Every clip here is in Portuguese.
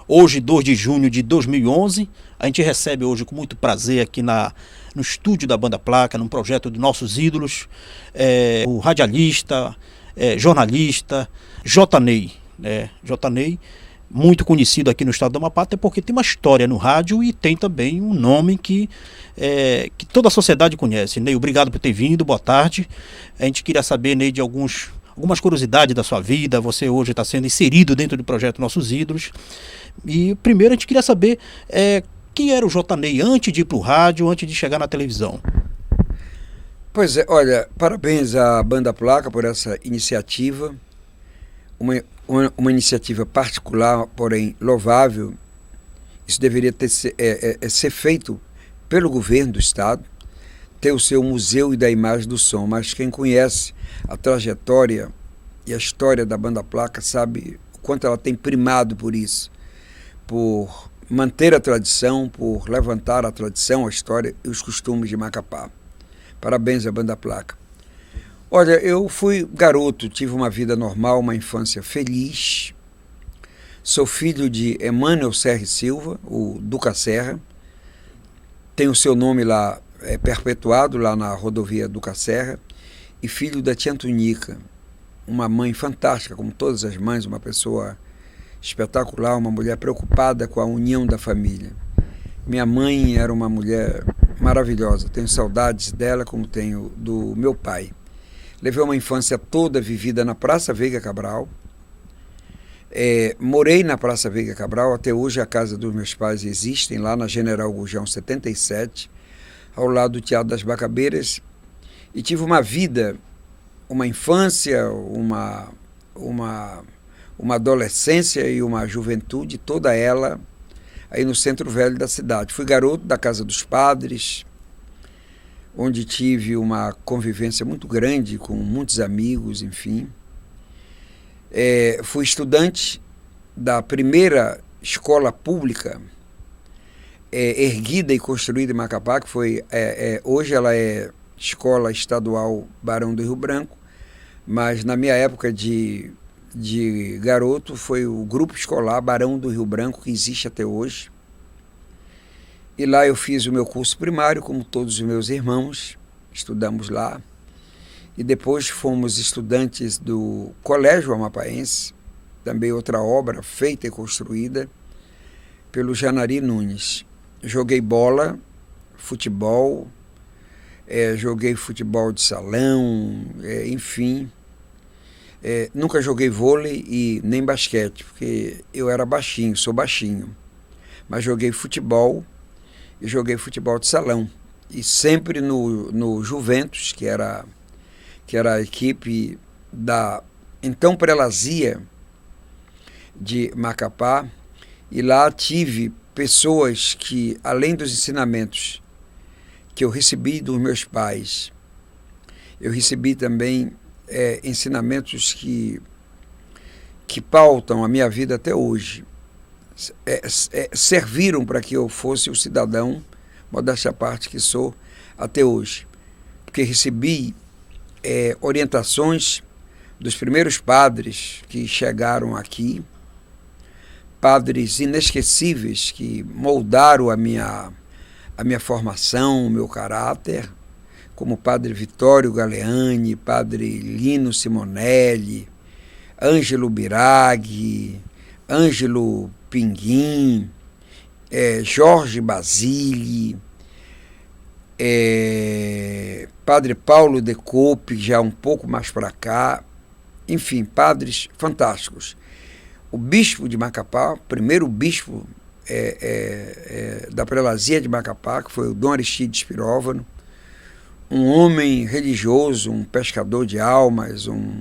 Hoje, 2 de junho de 2011, a gente recebe hoje com muito prazer aqui no estúdio da Banda Placa, num projeto de nossos ídolos, o radialista, jornalista, J. Ney, muito conhecido aqui no estado do Amapá, até porque tem uma história no rádio e tem também um nome que toda a sociedade conhece. Ney, obrigado por ter vindo, boa tarde. A gente queria saber, Ney, de algumas curiosidades da sua vida. Você hoje está sendo inserido dentro do projeto Nossos Ídolos. E primeiro a gente queria saber quem era o J. Ney antes de ir para o rádio, antes de chegar na televisão. Pois é, olha, parabéns à Banda Placa por essa iniciativa, uma iniciativa particular, porém louvável. Isso deveria ser feito pelo governo do estado, ter o seu museu e da imagem do som, mas quem conhece a trajetória e a história da Banda Placa sabe o quanto ela tem primado por isso, por manter a tradição, por levantar a tradição, a história e os costumes de Macapá. Parabéns à Banda Placa. Olha, eu fui garoto, tive uma vida normal, uma infância feliz. Sou filho de Emmanuel Serra e Silva, o Duca Serra. Tem o seu nome lá perpetuado lá na rodovia Duca Serra. E filho da tia Antonica, uma mãe fantástica, como todas as mães, uma pessoa espetacular, uma mulher preocupada com a união da família. Minha mãe era uma mulher maravilhosa, tenho saudades dela como tenho do meu pai. Levei uma infância toda vivida na Praça Veiga Cabral. Morei na Praça Veiga Cabral, até hoje a casa dos meus pais existem, lá na General Gurjão 77, ao lado do Teatro das Bacabeiras, e tive uma vida, uma infância, uma adolescência e uma juventude, toda ela aí no centro velho da cidade. Fui garoto da Casa dos Padres, onde tive uma convivência muito grande com muitos amigos, enfim. Fui estudante da primeira escola pública erguida e construída em Macapá, que foi, hoje ela é Escola Estadual Barão do Rio Branco, mas na minha época de garoto foi o Grupo Escolar Barão do Rio Branco, que existe até hoje. E lá eu fiz o meu curso primário, como todos os meus irmãos, estudamos lá. E depois fomos estudantes do Colégio Amapaense, também outra obra feita e construída pelo Janari Nunes. Joguei bola, futebol, joguei futebol de salão, enfim. Nunca joguei vôlei e nem basquete, porque eu era baixinho, sou baixinho. Mas joguei futebol e joguei futebol de salão. E sempre no Juventus, que era a equipe da então Prelazia de Macapá. E lá tive pessoas que, além dos ensinamentos que eu recebi dos meus pais, eu recebi também ensinamentos que pautam a minha vida até hoje. Serviram para que eu fosse o cidadão, modéstia à parte, que sou até hoje. Porque recebi orientações dos primeiros padres que chegaram aqui, padres inesquecíveis que moldaram a minha formação, o meu caráter, como Padre Vitório Galeani, Padre Lino Simonelli, Ângelo Biraghi, Ângelo Pinguim, Jorge Basile, Padre Paulo de Coupe, já um pouco mais para cá, enfim, padres fantásticos. O bispo de Macapá, o primeiro bispo da prelazia de Macapá, que foi o Dom Aristides Piróvano, um homem religioso, um pescador de almas, um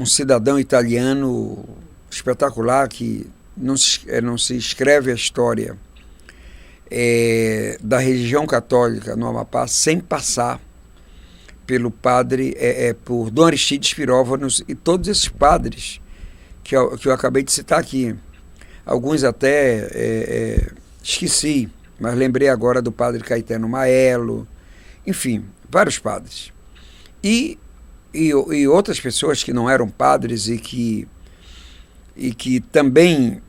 cidadão italiano espetacular, que não se escreve a história da religião católica no Amapá sem passar pelo padre, por Dom Aristides Piróvanos e todos esses padres que eu acabei de citar aqui. Alguns até esqueci, mas lembrei agora do padre Caetano Maelo, enfim, vários padres. E outras pessoas que não eram padres e e que também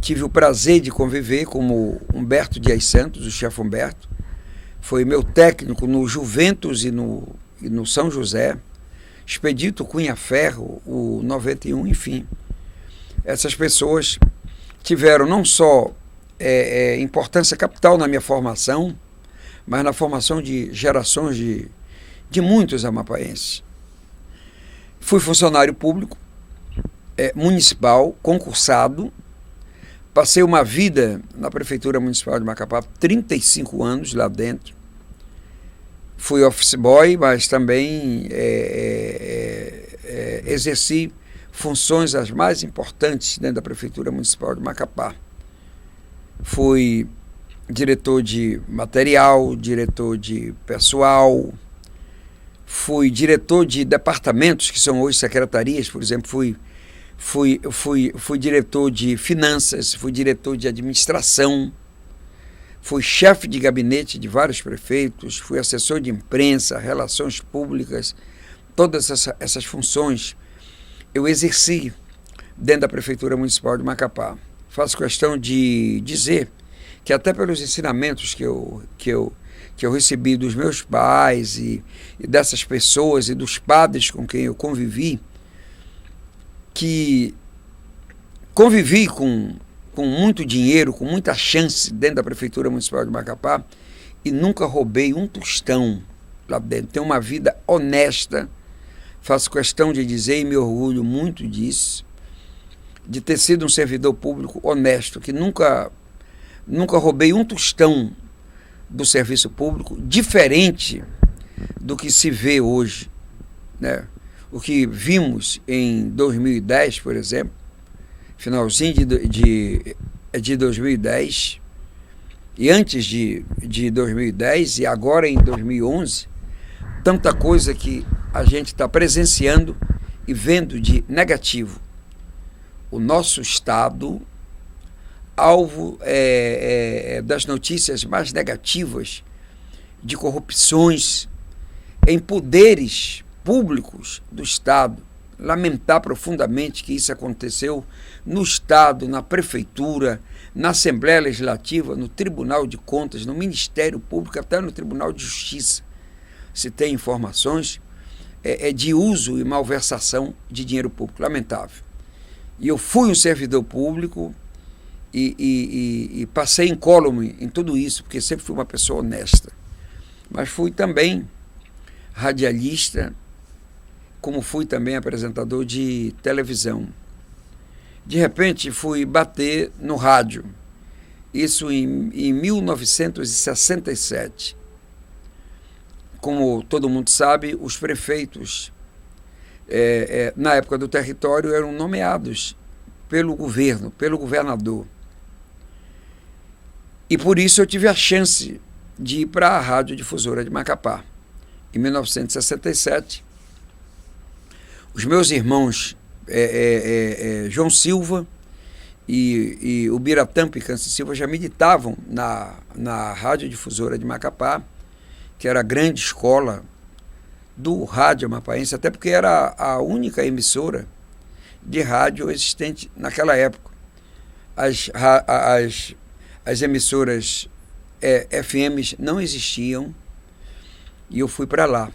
tive o prazer de conviver, como Humberto Dias Santos, o chefe Humberto, foi meu técnico no Juventus e no São José, Expedito Cunha Ferro, o 91, enfim. Essas pessoas tiveram não só importância capital na minha formação, mas na formação de gerações de muitos amapaenses. Fui funcionário público, municipal, concursado, passei uma vida na Prefeitura Municipal de Macapá, 35 anos lá dentro. Fui office boy, mas também exerci funções as mais importantes dentro da Prefeitura Municipal de Macapá. Fui diretor de material, diretor de pessoal, fui diretor de departamentos que são hoje secretarias, por exemplo, fui diretor de finanças, fui diretor de administração, fui chefe de gabinete de vários prefeitos, fui assessor de imprensa, relações públicas, todas essas funções eu exerci dentro da Prefeitura Municipal de Macapá. Faço questão de dizer que até pelos ensinamentos que eu recebi dos meus pais e dessas pessoas e dos padres com quem eu convivi, que convivi com muito dinheiro, com muita chance dentro da Prefeitura Municipal de Macapá e nunca roubei um tostão lá dentro. Tenho uma vida honesta, faço questão de dizer e me orgulho muito disso, de ter sido um servidor público honesto, que nunca roubei um tostão do serviço público, diferente do que se vê hoje, né? O que vimos em 2010, por exemplo, finalzinho de 2010, e antes de 2010, e agora em 2011, tanta coisa que a gente está presenciando e vendo de negativo. O nosso Estado, alvo das notícias mais negativas, de corrupções em poderes públicos do Estado. Lamentar profundamente que isso aconteceu no Estado, na Prefeitura, na Assembleia Legislativa, no Tribunal de Contas, no Ministério Público, até no Tribunal de Justiça. Se tem informações de uso e malversação de dinheiro público. Lamentável. E eu fui um servidor público e passei incólume em tudo isso, porque sempre fui uma pessoa honesta. Mas fui também radialista, como fui também apresentador de televisão. De repente fui bater no rádio, isso em 1967. Como todo mundo sabe, os prefeitos, na época do território, eram nomeados pelo governo, pelo governador. E por isso eu tive a chance de ir para a Rádio Difusora de Macapá. Em 1967, os meus irmãos João Silva e o Biratã Picância Silva já militavam na Rádio Difusora de Macapá, que era a grande escola do rádio amapaense, até porque era a única emissora de rádio existente naquela época. As emissoras FMs não existiam e eu fui para lá.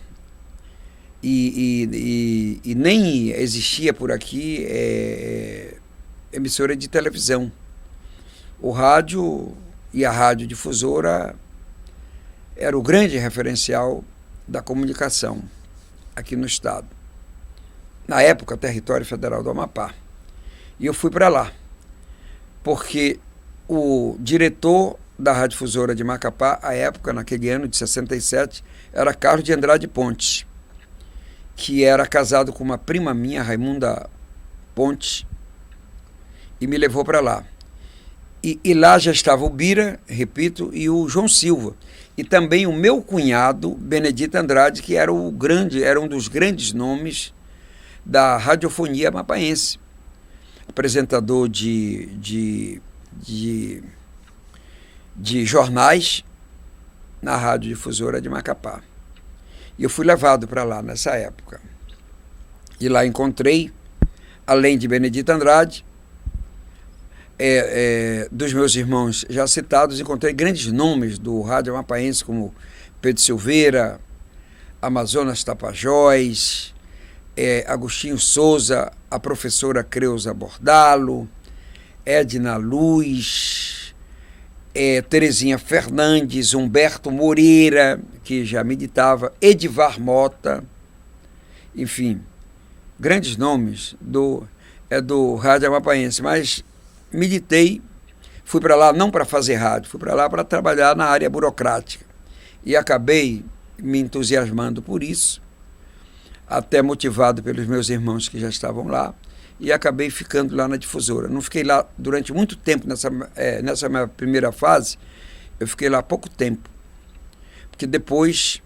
E nem existia por aqui emissora de televisão. O rádio e a Rádio Difusora era o grande referencial da comunicação aqui no estado. Na época, território federal do Amapá. E eu fui para lá, porque o diretor da Rádio Difusora de Macapá, à época, naquele ano de 67, era Carlos de Andrade Pontes, que era casado com uma prima minha, Raimunda Pontes, e me levou para lá. E lá já estava o Bira, repito, e o João Silva. E também o meu cunhado, Benedito Andrade, que era um dos grandes nomes da radiofonia amapaense. Apresentador de jornais na Rádio Difusora de Macapá. E eu fui levado para lá nessa época. E lá encontrei além de Benedito Andrade, dos meus irmãos já citados, encontrei grandes nomes do rádio amapaense, como Pedro Silveira, Amazonas Tapajós, Agostinho Souza, a professora Creuza Bordalo, Edna Luz, Terezinha Fernandes, Humberto Moreira, que já meditava, Edivar Mota, enfim, grandes nomes do rádio amapaense. Mas meditei, fui para lá não para fazer rádio, fui para lá para trabalhar na área burocrática. E acabei me entusiasmando por isso, até motivado pelos meus irmãos que já estavam lá, e acabei ficando lá na difusora. Não fiquei lá durante muito tempo nessa minha primeira fase, eu fiquei lá pouco tempo, porque depois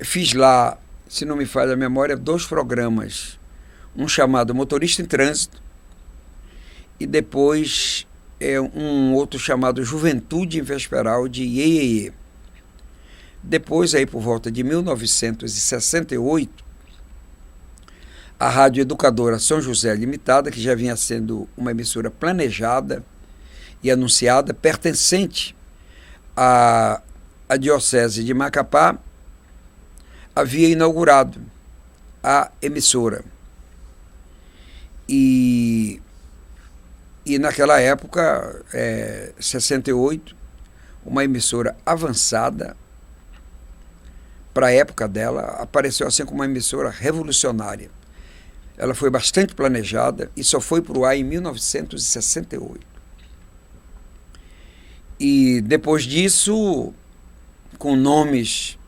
fiz lá, se não me falha a memória, 2 programas, um chamado Motorista em Trânsito e depois um outro chamado Juventude Vesperal de Iê. Depois, aí por volta de 1968, a Rádio Educadora São José Limitada, que já vinha sendo uma emissora planejada e anunciada, pertencente à Diocese de Macapá, havia inaugurado a emissora. E naquela época, 68, uma emissora avançada, para a época dela, apareceu assim como uma emissora revolucionária. Ela foi bastante planejada e só foi para o ar em 1968. E depois disso, com nomes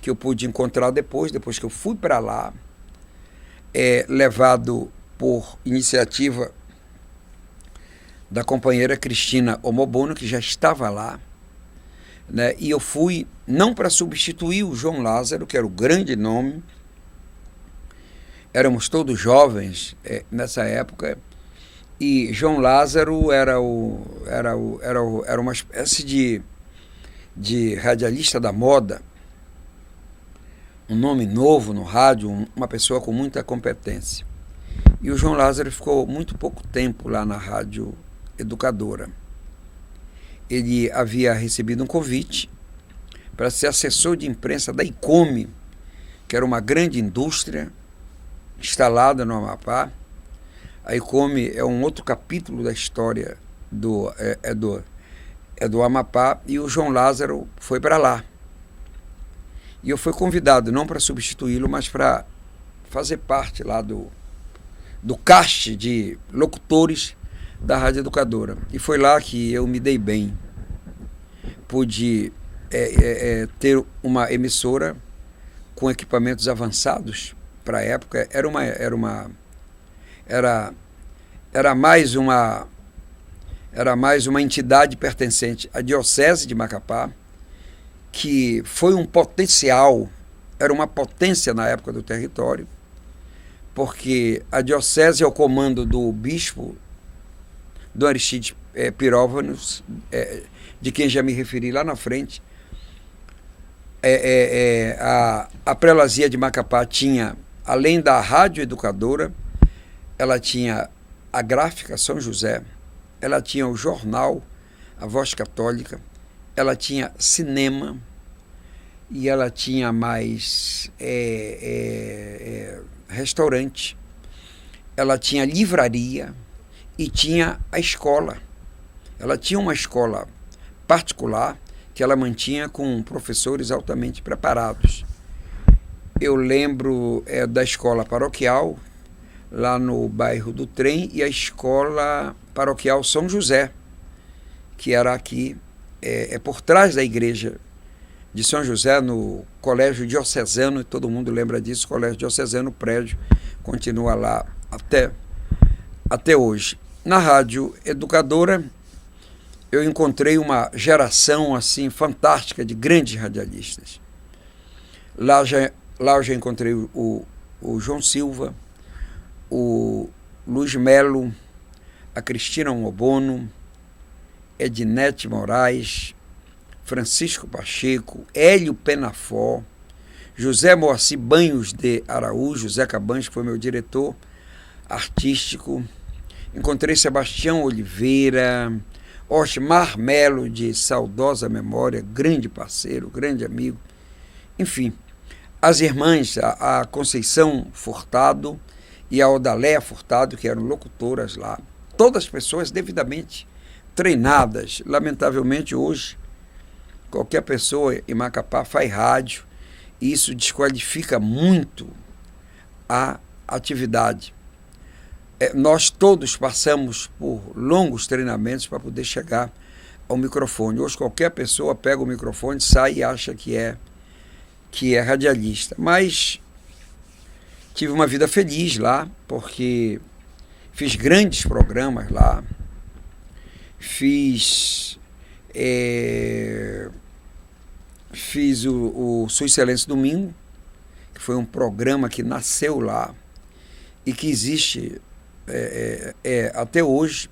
que eu pude encontrar depois que eu fui para lá, levado por iniciativa da companheira Cristina Omobono, que já estava lá, né? E eu fui não para substituir o João Lázaro, que era o grande nome. Éramos todos jovens nessa época, e João Lázaro era uma espécie de radialista da moda, um nome novo no rádio, uma pessoa com muita competência. E o João Lázaro ficou muito pouco tempo lá na Rádio Educadora. Ele havia recebido um convite para ser assessor de imprensa da ICOME, que era uma grande indústria instalada no Amapá. A ICOME é um outro capítulo da história do Amapá, e o João Lázaro foi para lá. E eu fui convidado, não para substituí-lo, mas para fazer parte lá do cast de locutores da Rádio Educadora. E foi lá que eu me dei bem. Pude ter uma emissora com equipamentos avançados para a época. Era mais uma entidade pertencente à Diocese de Macapá, que foi um potencial, era uma potência na época do território, porque a Diocese é o comando do bispo Dom Aristides Piróvanos, de quem já me referi lá na frente. A prelazia de Macapá tinha, além da Rádio Educadora, ela tinha a Gráfica São José, ela tinha o jornal A Voz Católica, ela tinha cinema, e ela tinha mais restaurante, ela tinha livraria e tinha a escola. Ela tinha uma escola particular que ela mantinha com professores altamente preparados. Eu lembro da escola paroquial, lá no bairro do Trem, e a escola paroquial São José, que era aqui, por trás da igreja de São José, no Colégio Diocesano, e todo mundo lembra disso, Colégio Diocesano, o prédio continua lá até hoje. Na Rádio Educadora, eu encontrei uma geração assim fantástica de grandes radialistas. Lá eu já encontrei o João Silva, o Luiz Melo, a Cristina Omobono, Ednete Moraes, Francisco Pacheco, Hélio Penafó, José Moacir Banhos de Araújo, José Cabanes, que foi meu diretor, artístico. Encontrei Sebastião Oliveira, Osmar Melo, de saudosa memória, grande parceiro, grande amigo. Enfim, as irmãs, a Conceição Furtado e a Odaléia Furtado, que eram locutoras lá. Todas as pessoas devidamente treinadas. Lamentavelmente, hoje, qualquer pessoa em Macapá faz rádio e isso desqualifica muito a atividade. Nós todos passamos por longos treinamentos para poder chegar ao microfone. Hoje qualquer pessoa pega o microfone, sai e acha que é radialista. Mas tive uma vida feliz lá, porque fiz grandes programas lá. Fiz o Sua Excelência Domingo, que foi um programa que nasceu lá e que existe até hoje.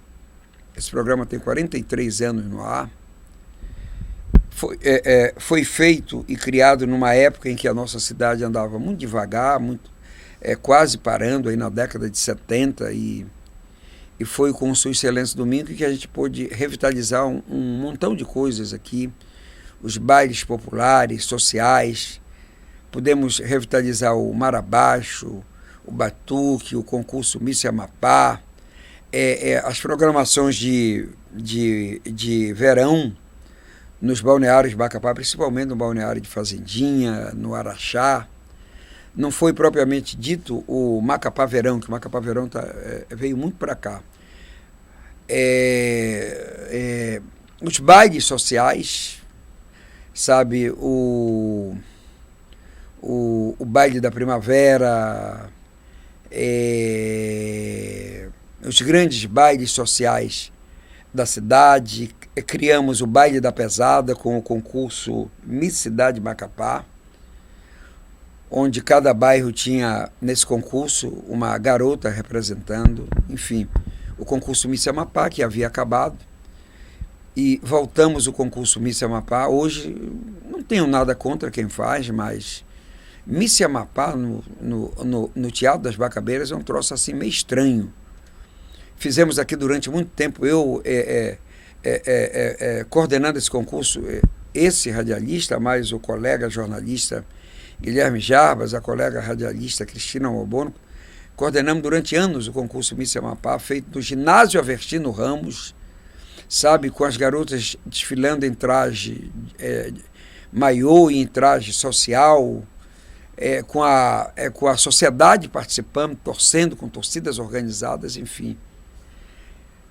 Esse programa tem 43 anos no ar. Foi feito e criado numa época em que a nossa cidade andava muito devagar, quase parando aí na década de 70, e foi com o Sua Excelência Domingo que a gente pôde revitalizar um montão de coisas aqui, os bailes populares, sociais. Pudemos revitalizar o Mar Abaixo, o Batuque, o concurso Miss Amapá, as programações de verão nos balneários de Macapá, principalmente no balneário de Fazendinha, no Araxá. Não foi propriamente dito o Macapá Verão, que o Macapá Verão veio muito para cá. Os bailes sociais, sabe, o baile da primavera, os grandes bailes sociais da cidade. Criamos o baile da pesada com o concurso Miss Cidade Macapá, onde cada bairro tinha, nesse concurso, uma garota representando. Enfim, o concurso Miss Amapá, que havia acabado, e voltamos o concurso Miss Amapá. Hoje, não tenho nada contra quem faz, mas Miss Amapá no Teatro das Bacabeiras é um troço assim meio estranho. Fizemos aqui durante muito tempo, eu coordenando esse concurso, esse radialista, mais o colega jornalista Guilherme Jarbas, a colega radialista Cristina Mobono, coordenamos durante anos o concurso Miss Amapá, feito no ginásio Avertino Ramos, sabe, com as garotas desfilando em traje maiô e em traje social, com a sociedade participando, torcendo, com torcidas organizadas, enfim.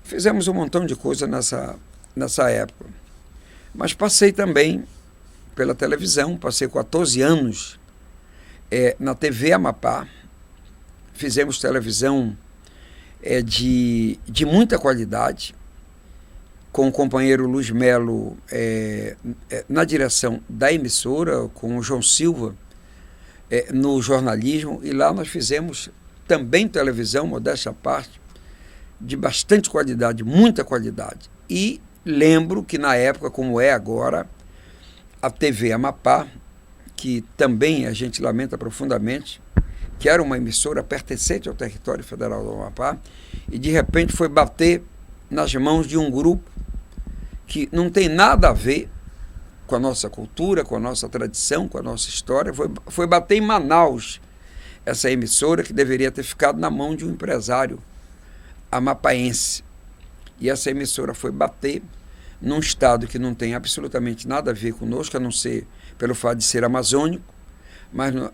Fizemos um montão de coisa nessa época. Mas passei também pela televisão, passei 14 anos na TV Amapá. Fizemos televisão de muita qualidade, com o companheiro Luiz Melo na direção da emissora, com o João Silva no jornalismo, e lá nós fizemos também televisão, modéstia à parte, de bastante qualidade, muita qualidade. E lembro que na época, como é agora, a TV Amapá, que também a gente lamenta profundamente, que era uma emissora pertencente ao território federal do Amapá, e de repente foi bater nas mãos de um grupo que não tem nada a ver com a nossa cultura, com a nossa tradição, com a nossa história. Foi bater em Manaus essa emissora, que deveria ter ficado na mão de um empresário amapaense. E essa emissora foi bater num estado que não tem absolutamente nada a ver conosco, a não ser pelo fato de ser amazônico,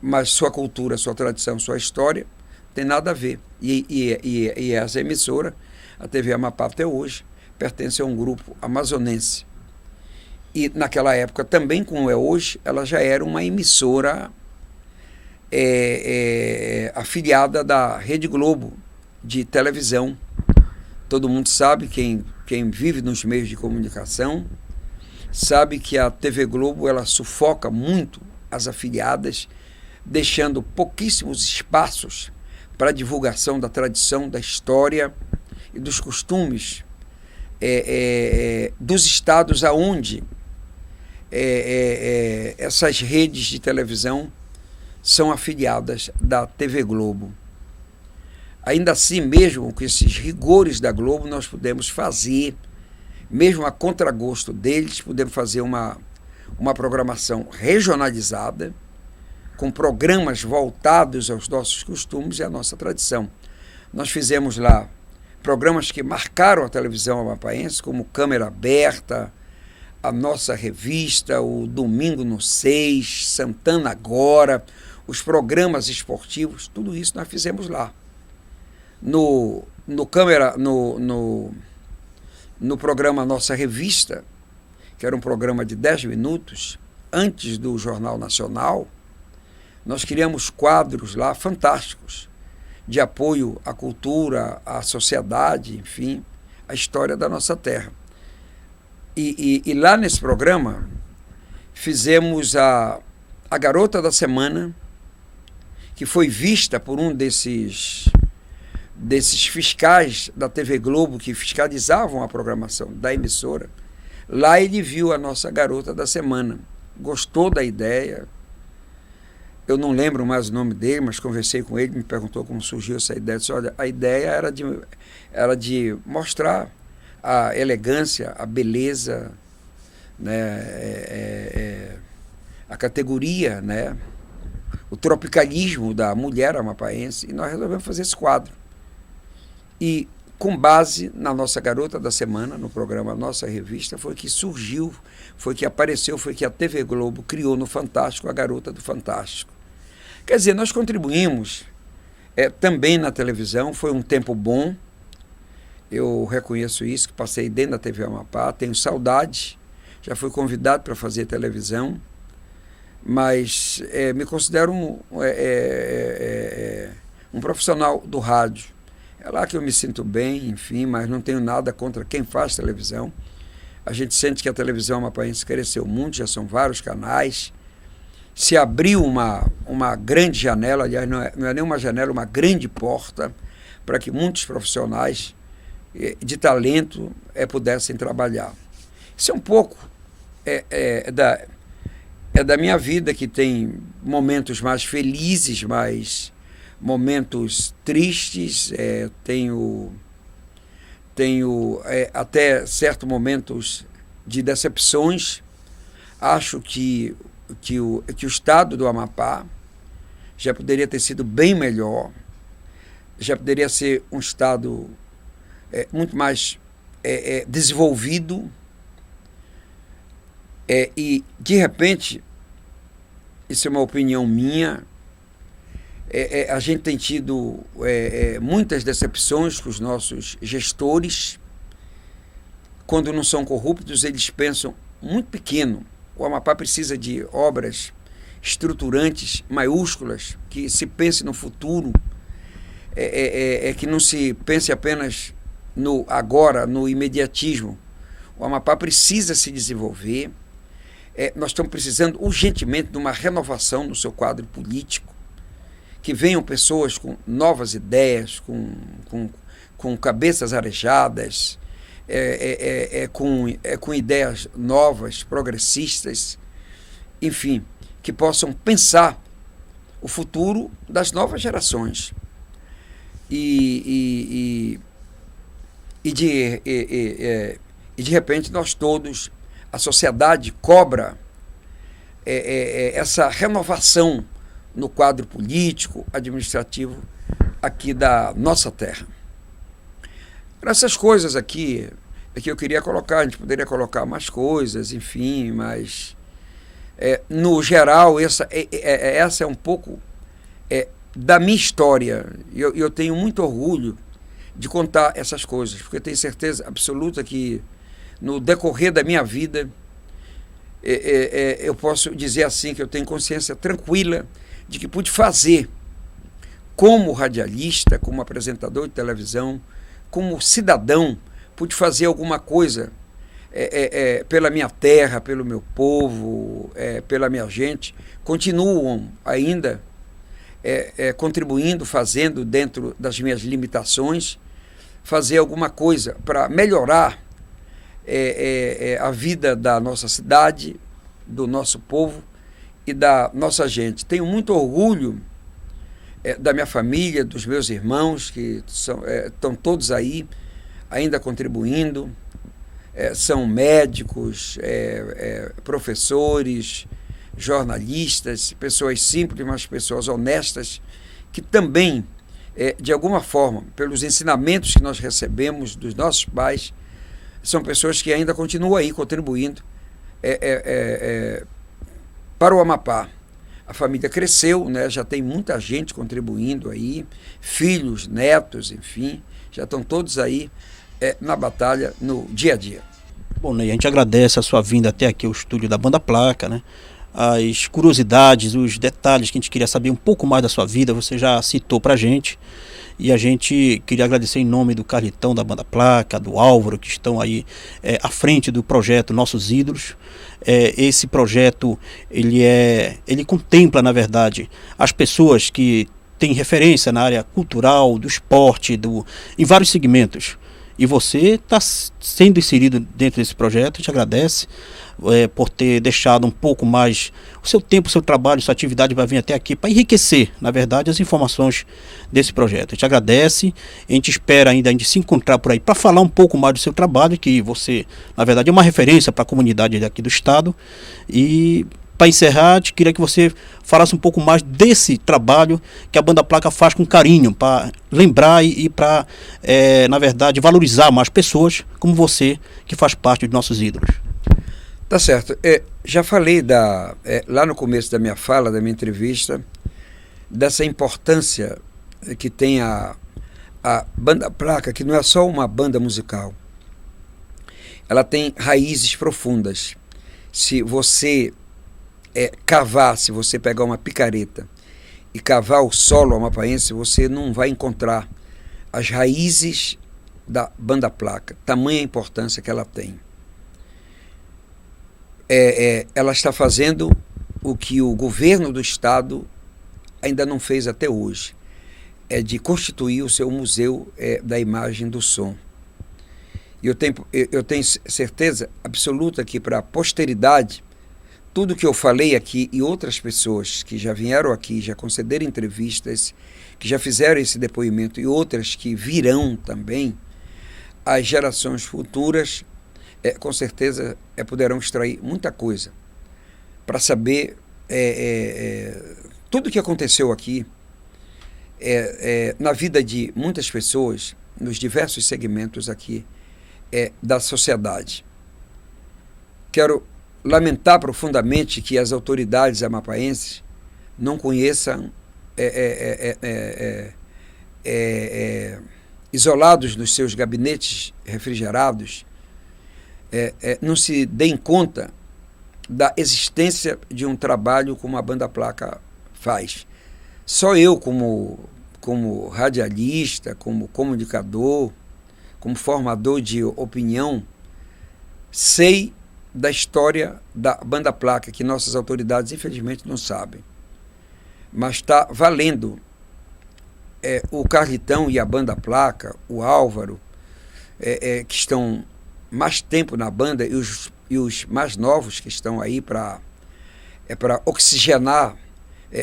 mas sua cultura, sua tradição, sua história tem nada a ver. E essa emissora, a TV Amapá até hoje, pertence a um grupo amazonense. E naquela época também, como é hoje, ela já era uma emissora afiliada da Rede Globo de televisão. Todo mundo sabe, quem vive nos meios de comunicação, sabe que a TV Globo ela sufoca muito as afiliadas, deixando pouquíssimos espaços para a divulgação da tradição, da história e dos costumes dos estados aonde essas redes de televisão são afiliadas da TV Globo. ainda assim, mesmo com esses rigores da Globo, nós pudemos fazer, mesmo a contragosto deles, pudemos fazer uma programação regionalizada, com programas voltados aos nossos costumes e à nossa tradição. Nós fizemos lá programas que marcaram a televisão amapaense, como Câmera Aberta, a nossa revista, o Domingo no 6, Santana Agora, os programas esportivos, tudo isso nós fizemos lá. No programa Nossa Revista, que era um programa de 10 minutos, antes do Jornal Nacional, nós criamos quadros lá fantásticos, de apoio à cultura, à sociedade, enfim, à história da nossa terra. E lá nesse programa, fizemos a Garota da Semana, que foi vista por um desses fiscais da TV Globo que fiscalizavam a programação da emissora. Lá ele viu a nossa Garota da Semana, gostou da ideia. Eu não lembro mais o nome dele, mas conversei com ele, me perguntou como surgiu essa ideia. Eu disse, olha, a ideia era de mostrar a elegância, a beleza, né, a categoria, né, o tropicalismo da mulher amapaense, e nós resolvemos fazer esse quadro. E com base na nossa Garota da Semana, no programa Nossa Revista, foi que surgiu, foi que apareceu, foi que a TV Globo criou no Fantástico a Garota do Fantástico. Quer dizer, nós contribuímos também na televisão, foi um tempo bom, eu reconheço isso, que passei dentro da TV Amapá, tenho saudade, já fui convidado para fazer televisão, mas me considero um profissional do rádio. É lá que eu me sinto bem, enfim, mas não tenho nada contra quem faz televisão. A gente sente que a televisão amapaense cresceu muito, já são vários canais. Se abriu uma grande janela, aliás, não é nem uma janela, uma grande porta, para que muitos profissionais de talento pudessem trabalhar. Isso é um pouco da minha vida, que tem momentos mais felizes, mais momentos tristes, tenho até certos momentos de decepções. Acho que o estado do Amapá já poderia ter sido bem melhor, já poderia ser um estado muito mais desenvolvido, e de repente, isso é uma opinião minha, a gente tem tido muitas decepções com os nossos gestores. Quando não são corruptos, eles pensam muito pequeno. O Amapá precisa de obras estruturantes, maiúsculas, que se pense no futuro, que não se pense apenas no agora, no imediatismo. O Amapá precisa se desenvolver. Nós estamos precisando urgentemente de uma renovação no seu quadro político, que venham pessoas com novas ideias, com cabeças arejadas, com ideias novas, progressistas, enfim, que possam pensar o futuro das novas gerações. E de repente nós todos, a sociedade cobra essa renovação no quadro político, administrativo aqui da nossa terra. Essas coisas aqui é que eu queria colocar, a gente poderia colocar mais coisas, enfim, mas no geral essa é um pouco da minha história. Eu tenho muito orgulho de contar essas coisas, porque eu tenho certeza absoluta que no decorrer da minha vida eu posso dizer assim, que eu tenho consciência tranquila de que pude fazer, como radialista, como apresentador de televisão, como cidadão, pude fazer alguma coisa pela minha terra, pelo meu povo, pela minha gente. Continuam ainda contribuindo, fazendo dentro das minhas limitações, fazer alguma coisa para melhorar a vida da nossa cidade, do nosso povo e da nossa gente. Tenho muito orgulho da minha família, dos meus irmãos, que estão todos aí, ainda contribuindo, são médicos, professores, jornalistas, pessoas simples, mas pessoas honestas, que também, de alguma forma, pelos ensinamentos que nós recebemos dos nossos pais, são pessoas que ainda continuam aí contribuindo para o Amapá. A família cresceu, né? Já tem muita gente contribuindo aí, filhos, netos, enfim, já estão todos aí na batalha, no dia a dia. Bom, Ney, a gente agradece a sua vinda até aqui ao estúdio da Banda Placa, né? As curiosidades, os detalhes que a gente queria saber um pouco mais da sua vida, você já citou pra gente. E a gente queria agradecer em nome do Carlitão da Banda Placa, do Álvaro, que estão aí à frente do projeto Nossos Ídolos. Esse projeto, ele contempla, na verdade, as pessoas que têm referência na área cultural, do esporte, em vários segmentos. E você está sendo inserido dentro desse projeto, a gente agradece por ter deixado um pouco mais o seu tempo, o seu trabalho, sua atividade vai vir até aqui para enriquecer, na verdade, as informações desse projeto. A gente agradece, a gente espera ainda a gente se encontrar por aí para falar um pouco mais do seu trabalho, que você, na verdade, é uma referência para a comunidade daqui do estado. E para encerrar, eu queria que você falasse um pouco mais desse trabalho que a Banda Placa faz com carinho, para lembrar e para, na verdade, valorizar mais pessoas como você, que faz parte dos nossos ídolos. Tá certo. Já falei lá no começo da minha fala, da minha entrevista, dessa importância que tem a Banda Placa, que não é só uma banda musical. Ela tem raízes profundas. Se você cavar, se você pegar uma picareta e cavar o solo amapaense, você não vai encontrar as raízes da Banda Placa, tamanha importância que ela tem. Ela está fazendo o que o governo do estado ainda não fez até hoje, de constituir o seu museu da imagem do som. E eu tenho certeza absoluta que para a posteridade, tudo que eu falei aqui e outras pessoas que já vieram aqui, já concederam entrevistas, que já fizeram esse depoimento e outras que virão também, as gerações futuras com certeza poderão extrair muita coisa para saber tudo o que aconteceu aqui na vida de muitas pessoas, nos diversos segmentos aqui da sociedade. Quero lamentar profundamente que as autoridades amapaenses não conheçam, isolados nos seus gabinetes refrigerados, não se deem conta da existência de um trabalho como a Banda Placa faz. Só eu, como radialista, como comunicador, como formador de opinião, sei da história da Banda Placa, que nossas autoridades infelizmente não sabem. Mas está valendo. O Carlitão e a Banda Placa, o Álvaro, que estão mais tempo na banda, e os mais novos que estão aí para oxigenar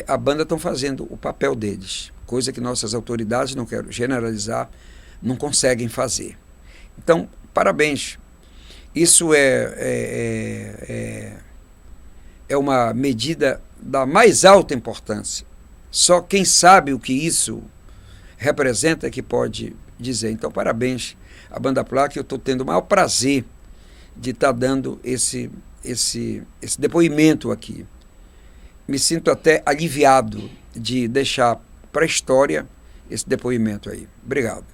a banda, estão fazendo o papel deles, coisa que nossas autoridades, não quero generalizar, não conseguem fazer. Então, parabéns. Isso é uma medida da mais alta importância. Só quem sabe o que isso representa é que pode dizer. Então, parabéns à Banda Placa. Eu estou tendo o maior prazer de estar dando esse depoimento aqui. Me sinto até aliviado de deixar para a história esse depoimento aí. Obrigado.